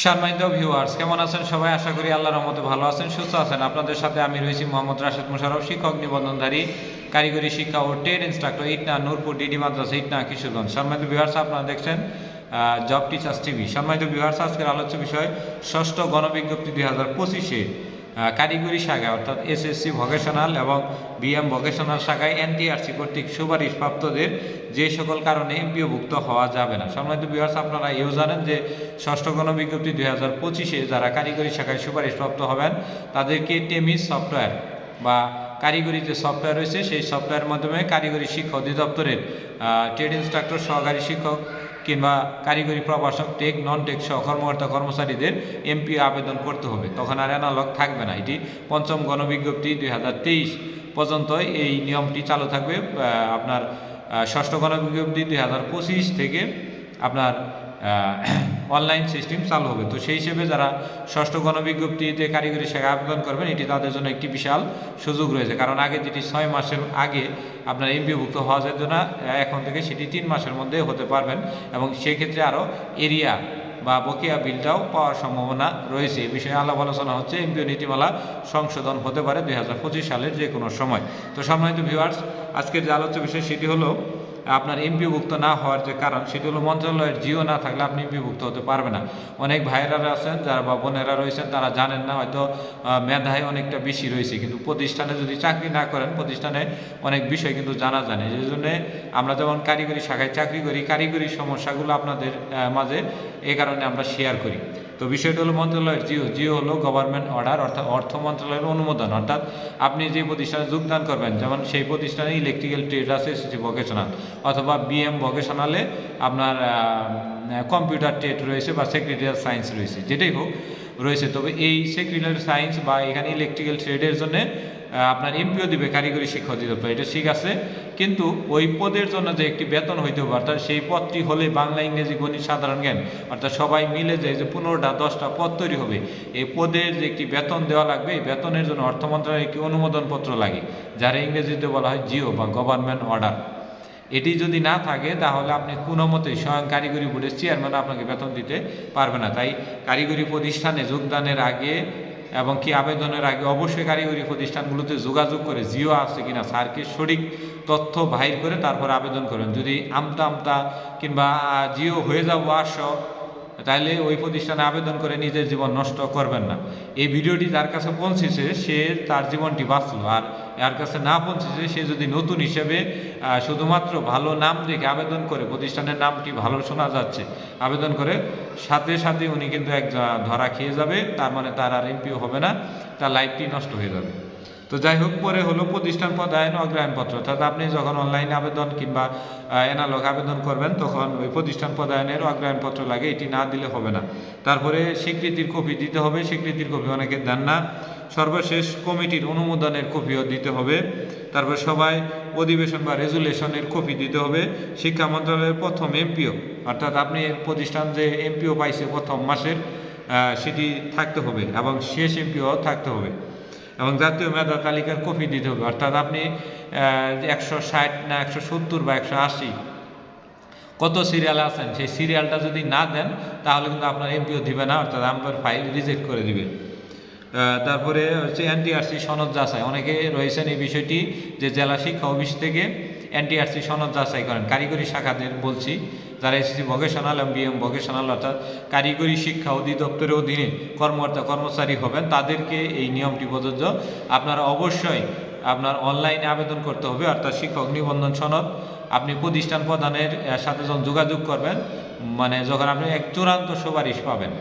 সম্মানিত ভিউয়ার্স, কেমন আছেন সবাই? আশা করি আল্লাহর রহমতে ভালো আছেন, সুস্থ আছেন। আপনাদের সাথে আমি রয়েছি মোহাম্মদ রাশেদ মোশাররফ, শিক্ষক নিবন্ধনধারী, কারিগরি শিক্ষা ও trade instructor, Itna Nurpur DD মাদ্রাসা, ইটনা কিশোরগঞ্জ। সম্মানিত ভিউয়ার্স, আপনারা দেখছেন জব টিচার্স টিভি। সম্মানিত ভিউয়ার্স, আজকের আলোচ্য বিষয় ষষ্ঠ গণবিজ্ঞপ্তি 2025-এ কারিগরি শাখায় অর্থাৎ এসএসসি ভোকেশনাল এবং বিএম ভোকেশনাল শাখায় এনটিআরসি কর্তৃক সুপারিশপ্রাপ্তদের যে সকল কারণে এমপিওভুক্ত হওয়া যাবে না। সম্মানিত ভিউয়ার্স, আপনারা এও জানেন যে ষষ্ঠ গণবিজ্ঞপ্তি 2025-এ যারা কারিগরি শাখায় সুপারিশপ্রাপ্ত হবেন তাদেরকে টেমিস সফটওয়্যার বা কারিগরি যে সফটওয়্যার রয়েছে সেই সফটওয়্যারের মাধ্যমে কারিগরি শিক্ষা অধিদপ্তরের ট্রেড ইনস্ট্রাক্টর, সহকারী শিক্ষক কিংবা কারিগরি প্রভাষক, টেক নন টেক সহ কর্মকর্তা কর্মচারীদের এমপিও আবেদন করতে হবে। তখন আর অ্যানালগ থাকবে না। এটি পঞ্চম গণবিজ্ঞপ্তি 2023 পর্যন্ত এই নিয়মটি চালু থাকবে। আপনার ষষ্ঠ গণবিজ্ঞপ্তি 2025 থেকে আপনার অনলাইন সিস্টেম চালু হবে। তো সেই হিসেবে যারা ষষ্ঠ গণবিজ্ঞপ্তিতে কারিগরি শাখায় আবেদন করবেন, এটি তাদের জন্য একটি বিশাল সুযোগ রয়েছে। কারণ আগে যেটি 6 মাসের আগে আপনার এমপিওভুক্ত হওয়া যেত না, এখন থেকে সেটি 3 মাসের মধ্যে হতে পারবেন এবং সেক্ষেত্রে আরও এরিয়া বা বকেয়া বিলটাও পাওয়ার সম্ভাবনা রয়েছে। এ বিষয়ে আলাপ আলোচনা হচ্ছে। এমপিও নীতিমালা সংশোধন হতে পারে 2025 সালের যে কোনো সময়। তো সম্মানিত ভিউয়ার্স, আজকের যে আলোচ্য বিষয় সেটি হলো আপনার এমপিওভুক্ত না হওয়ার যে কারণ, সেটি হলো মন্ত্রণালয়ের জিও না থাকলে আপনি এমপিওভুক্ত হতে পারবে না। অনেক ভাইয়েরা আছেন যারা বা বোনেরা রয়েছেন, তারা জানেন না, হয়তো মেধায় অনেকটা বেশি রয়েছে, কিন্তু প্রতিষ্ঠানে যদি চাকরি না করেন প্রতিষ্ঠানে অনেক বিষয় কিন্তু জানা যায় না। এই জন্যে আমরা যেমন কারিগরি শাখায় চাকরি করি, কারিগরি সমস্যাগুলো আপনাদের মাঝে এই কারণে আমরা শেয়ার করি। তো বিষয়টা হলো মন্ত্রণালয়ের জিও হলো গভর্নমেন্ট অর্ডার, অর্থাৎ অর্থ মন্ত্রণালয়ের অনুমোদন। অর্থাৎ আপনি যে প্রতিষ্ঠানে যোগদান করবেন, যেমন সেই প্রতিষ্ঠানে ইলেকট্রিক্যাল ট্রেড আছে, এসএসসি ভোকেশনাল, অথবা বিএম ভোকেশনালে আপনার কম্পিউটার ট্রেড রয়েছে বা সেক্রেটারিয়াল সায়েন্স রয়েছে, যেটাই হোক রয়েছে। তবে এই সেক্রেটারিয়াল সায়েন্স বা এখানে ইলেকট্রিক্যাল ট্রেডের জন্য আপনার এমপিও দিবে কারিগরি শিক্ষা অধিদপ্তর, এটা ঠিক আছে। কিন্তু ওই পদের জন্য যে একটি বেতন হইতে হবে, অর্থাৎ সেই পদটি হলে বাংলা, ইংরেজি, গণিত, সাধারণ জ্ঞান, অর্থাৎ সবাই মিলে যে 15টা 10টা পদ তৈরি হবে, এই পদের যে একটি বেতন দেওয়া লাগবে, এই বেতনের জন্য অর্থ মন্ত্রণালয়ের একটি অনুমোদনপত্র লাগে, যারা ইংরেজিতে বলা হয় জিও বা গভর্নমেন্ট অর্ডার। এটি যদি না থাকে তাহলে আপনি কোনো মতেই স্বয়ং কারিগরি বোর্ডের চেয়ারম্যান আপনাকে বেতন দিতে পারবে না। তাই কারিগরি প্রতিষ্ঠানে যোগদানের আগে এবং কি আবেদনের আগে অবশ্যই কারিগরি প্রতিষ্ঠানগুলোতে যোগাযোগ করে জিও আছে কিনা স্যারকে সঠিক তথ্য বাহির করে তারপর আবেদন করেন। যদি আমতা কিংবা জিও হয়ে যাবো আসো, তাহলে ওই প্রতিষ্ঠানে আবেদন করে নিজের জীবন নষ্ট করবেন না। এই ভিডিওটি যার কাছে পৌঁছেছে সে তার জীবনটি বাঁচলো, আর যার কাছে না পৌঁছেছে সে যদি নতুন হিসেবে শুধুমাত্র ভালো নাম দেখে আবেদন করে, প্রতিষ্ঠানের নামটি ভালো শোনা যাচ্ছে, আবেদন করে সাথে সাথে উনি কিন্তু এক ধরা খেয়ে যাবে। তার মানে তার আর এমপিও হবে না, তার লাইফটি নষ্ট হয়ে যাবে। তো যাই হোক, পরে হলো প্রতিষ্ঠান পদায়ন অগ্রায়ণপত্র, অর্থাৎ আপনি যখন অনলাইনে আবেদন কিংবা অ্যানালগ আবেদন করবেন তখন ওই প্রতিষ্ঠান পদায়নের অগ্রায়ণপত্র লাগে, এটি না দিলে হবে না। তারপরে স্বীকৃতির কপি দিতে হবে, স্বীকৃতির কপি অনেকে দেন না। সর্বশেষ কমিটির অনুমোদনের কপিও দিতে হবে। তারপর সবাই অধিবেশন বা রেজুলেশনের কপি দিতে হবে। শিক্ষা মন্ত্রণালয়ের প্রথম এমপিও, অর্থাৎ আপনি প্রতিষ্ঠান যে এমপিও পাইছে প্রথম মাসের, সেটি থাকতে হবে এবং শেষ এমপিও থাকতে হবে এবং জাতীয় মেধা তালিকার কপি দিতে হবে। অর্থাৎ আপনি 160 না 170 বা 180 কত সিরিয়ালে আছেন, সেই সিরিয়ালটা যদি না দেন তাহলে কিন্তু আপনার এমপিও দিবে না, অর্থাৎ আপনার ফাইল রিজেক্ট করে দিবে। তারপরে হচ্ছে এনটিআরসি সনদ যাচাই। অনেকে রয়েছেন এই বিষয়টি যে জেলা শিক্ষা অফিস থেকে এনটিআরসি সনদ যাচাই করেন। কারিগরি শাখাদের বলছি, যারা এসএসসি ভোকেশনাল এবং বিএম ভোকেশনাল অর্থাৎ কারিগরি শিক্ষা অধিদপ্তরের অধীনে কর্মকর্তা কর্মচারী হবেন, তাদেরকে এই নিয়মটি প্রযোজ্য। আপনারা অবশ্যই আপনার অনলাইনে আবেদন করতে হবে, অর্থাৎ শিক্ষক নিবন্ধন সনদ আপনি প্রতিষ্ঠান প্রধানের সাথে যখন যোগাযোগ করবেন, মানে যখন আপনি এক চূড়ান্ত সুপারিশ পাবেন,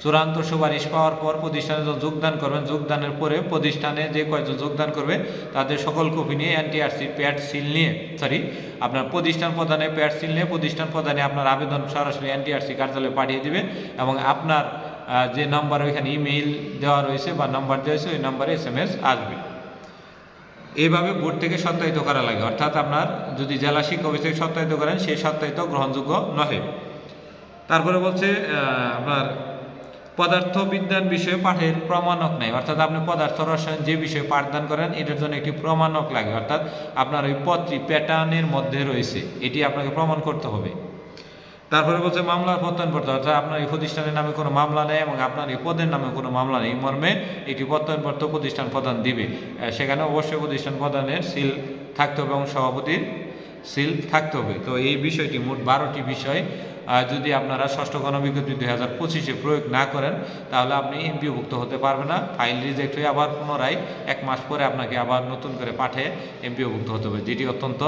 চূড়ান্ত সুপারিশ পাওয়ার পর প্রতিষ্ঠানে যখন যোগদান করবেন, যোগদানের পরে প্রতিষ্ঠানে যে কয়েকজন যোগদান করবে তাদের সকল কপি নিয়ে এনটিআরসির প্যাড সিল নিয়ে, আপনার প্রতিষ্ঠান প্রধানের প্যাড সিল নিয়ে প্রতিষ্ঠান প্রধানে আপনার আবেদন সরাসরি এনটিআরসি কার্যালয়ে পাঠিয়ে দিবে এবং আপনার যে নাম্বার ওইখানে ইমেইল দেওয়া রয়েছে বা নাম্বার দেওয়া হয়েছে ওই নাম্বারে SMS আসবে। এইভাবে বোর্ড থেকে সত্যায়িত করা লাগে, অর্থাৎ আপনার যদি জেলা শিক্ষা অফিস থেকে সত্যায়িত করেন সেই সত্যায়িত গ্রহণযোগ্য নহে। তারপরে বলছে আপনার পদার্থবিজ্ঞান বিষয়ে পাঠের প্রমাণক নেই, অর্থাৎ আপনি পদার্থ রসায়ন যে বিষয়ে পাঠদান করেন এটার জন্য একটি প্রমাণক লাগে, অর্থাৎ আপনার ওই পদটি প্যাটার্নের মধ্যে রয়েছে, এটি আপনাকে প্রমাণ করতে হবে। তারপরে বলছে মামলার প্রত্যয়নপত্র, অর্থাৎ আপনার এই প্রতিষ্ঠানের নামে কোনো মামলা নেই এবং আপনার এই পদের নামে কোনো মামলা নেই, এই মর্মে একটি প্রত্যয়নপত্র প্রতিষ্ঠান প্রদান দিবে। সেখানে অবশ্যই প্রতিষ্ঠান প্রদানের সিল থাকতে হবে এবং সভাপতির সিল থাকতে হবে। তো এই বিষয়টি মোট 12টি বিষয় যদি আপনারা ষষ্ঠ গণবিজ্ঞপ্তি 2025-এ প্রয়োগ না করেন তাহলে আপনি এমপিওভুক্ত হতে পারবেন না। ফাইল রিজেক্ট হয়ে আবার পুনরায় 1 মাস পরে আপনাকে আবার নতুন করে পাঠিয়ে এমপিওভুক্ত হতে হবে, যেটি অত্যন্ত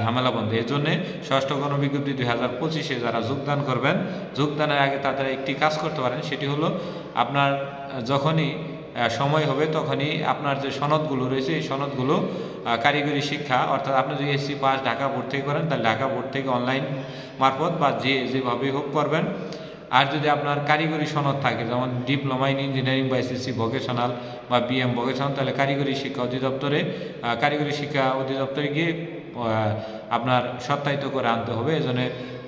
ঝামেলাবন্ধ। এর জন্যে ষষ্ঠ গণবিজ্ঞপ্তি 2025-এ যারা যোগদান করবেন, যোগদানের আগে তাদের একটি কাজ করতে পারেন, সেটি হলো আপনার যখনই সময় হবে তখনই আপনার যে সনদগুলো রয়েছে এই সনদগুলো কারিগরি শিক্ষা, অর্থাৎ আপনি যদি এসসি পাস ঢাকা বোর্ড থেকে করেন তাহলে ঢাকা বোর্ড থেকে অনলাইন মারফত বা যেভাবেই হোক করবেন। আর যদি আপনার কারিগরি সনদ থাকে, যেমন ডিপ্লোমা ইন ইঞ্জিনিয়ারিং বা এসএসসি ভোকেশনাল বা বিএম ভোকেশনাল, তাহলে কারিগরি শিক্ষা অধিদপ্তরে গিয়ে আপনার সত্যায়িত করে আনতে হবে। এজন্য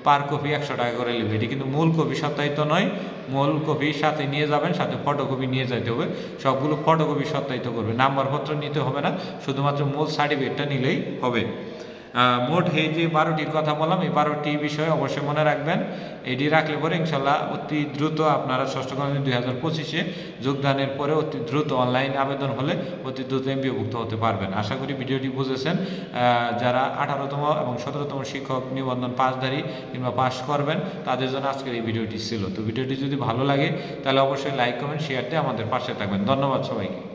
পার কপি 100 টাকা করে নেবে। এটি কিন্তু মূল কপি সত্যায়িত নয়, মূল কপি সাথে নিয়ে যাবেন, সাথে ফটোকপি নিয়ে যেতে হবে। সবগুলো ফটোকপি সত্যায়িত করবে, নাম্বারপত্র নিতে হবে না, শুধুমাত্র মূল সার্টিফিকেটটা নিলেই হবে। মোট এই যে 12টির কথা বললাম, এই 12টি বিষয় অবশ্যই মনে রাখবেন। এটি রাখলে পরে ইনশাল্লাহ অতি দ্রুত আপনারা ষষ্ঠ গণবিজ্ঞপ্তি 2025-এ যোগদানের পরে অতি দ্রুত অনলাইন আবেদন হলে অতি দ্রুত এমপিওভুক্ত হতে পারবেন। আশা করি ভিডিওটি বুঝেছেন। যারা 18তম এবং 17তম শিক্ষক নিবন্ধন পাসধারী কিংবা পাস করবেন তাদের জন্য আজকের এই ভিডিওটি ছিল। তো ভিডিওটি যদি ভালো লাগে তাহলে অবশ্যই লাইক কমেন্ট শেয়ার দিয়ে আমাদের পাশে থাকবেন। ধন্যবাদ সবাইকে।